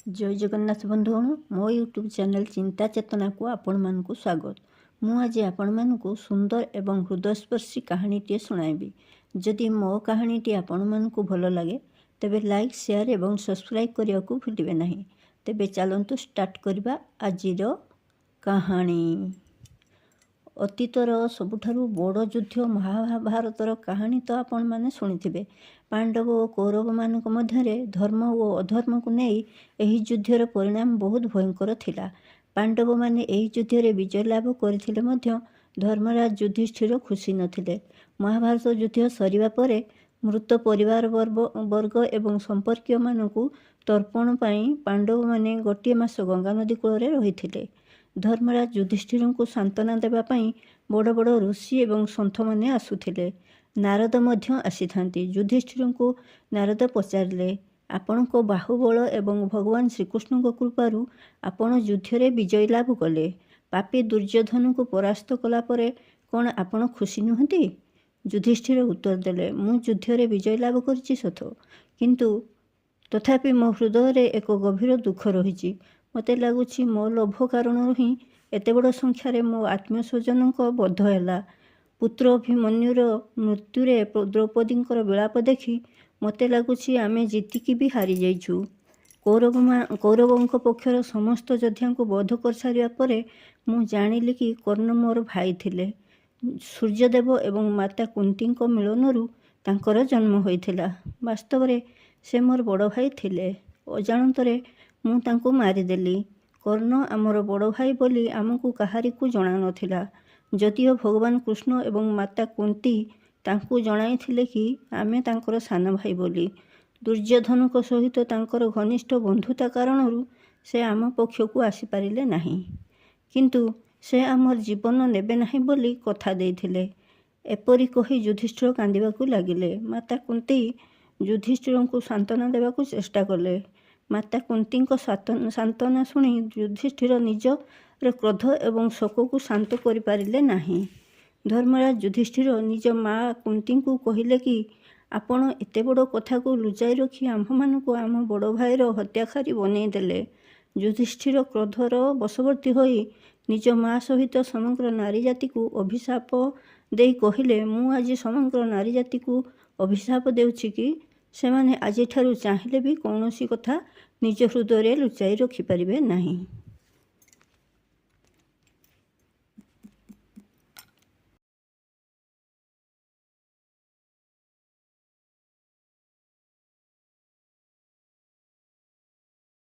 जय जगन्नाथ बंधुगण मो यूट्यूब चैनल चिंता चेतना को आपण मानकु स्वागत। मु आज आपण मानकु सुंदर एवं हृदयस्पर्शी कहानीटे सुनाइबी। जदि मो कहानीटी आपण मानकु भल लगे तेबे लाइक शेयर एवं सब्सक्राइब करिया को भूलिबे नहीं। तेबे चलंतु स्टार्ट करबा आजिर कहानी। अतीतर सबुठारु बड़ युद्ध महाभारतर कहानी तो आपण माने शुणिथिबे। पांडव और कौरव मानक मध्यरे धर्म और अधर्म को नहीं एही युद्धर परिणाम बहुत भयंकर थिला। पांडव माने एही युद्धरे विजय लाभ करथिले मध्य धर्मराज युधिष्ठिर खुशी नथिले। महाभारत युद्ध सरिबा परे मृत परिवार वर्ग एवं संपर्कीय मानकु तर्पण पाई पांडव माने गोटे मास गंगा नदी कूल रहिथिले। धर्मराज युधिष्ठिर को सांत्वना देवा पाई बड़ बड़ ऋषि एवं सन्थ माने आसुथिले। नारद मध्य आसीथांती। युधिष्ठिर को नारद पचारिले, आपण को बाहुबल एवं भगवान श्रीकृष्ण को कृपारू आपण युद्धरे विजय लाभ कले। पापी दुर्योधन को परास्त कला परे कौन आपण खुशी नुहति? युधिष्ठिर उत्तर देले, मु युद्धरे विजय लाभ करछि सत, किंतु तथापि मो हृदय एक गभीर दुख रही। मते लगुछि मो लोभ कारण ही एते बड़ संख्यार मो आत्मीय स्वजन बध है। पुत्र अभिमन्युर मृत्युरे द्रौपदींकर विलाप देखि मते लगुछि आमे जीतिकी भी हारी जाइछु। कौरवों पक्षर समस्त योद्धा को बध कर सारिया परे मु जानिली कि कर्ण मोर भाई थिले। सूर्यदेव एवं माता कुंती मिलनरु तांकर जन्म होइथिला। वास्तव रे से मोर बड़ भाई थिले। अजाणतरे मु तांको मारिदेली। कर्ण आमर बड़ भाई बोली आमको काहारी को जणा नथिला। जदिओ भगवान कृष्ण एवं माता कुंती तांको जणाइथिले कि आमे तांकर सान भाई बोली। दुर्योधन को सहित तांकर घनिष्ठ बंधुता कारणरू से आम पक्ष को आसीपारिले नहीं, किंतु से आमर जीवन नेबे नहीं बोली कथा देइथिले। एपरी कही युधिष्ठिर कांदिबाकू लागिले। माता कुंती युधिष्ठिर को सांत्वना देवाकू चेष्टा कले। माता कुंती सांत्वना शुणी युधिष्ठिर निजर क्रोध एवं शोक को शांत करिपारिले नहीं। धर्मराज युधिष्ठिर निज माँ कुंती को कहिले कि आपण एते बड़ कथा को लुचाई रखी आम मानक आम बड़ भाईर हत्याकारी बनई देले। युधिष्ठिर क्रोधर बशवर्ती होई निज माँ सहित समग्र नारी जाति को अभिशाप देई कहिले, मु आज समग्र नारी जाति को अभिशाप देउछि कि सेमाने आजिठारु चाहिले भी कौनसी कथा निज हृदय लुचाई रखिपारिबे नहीं।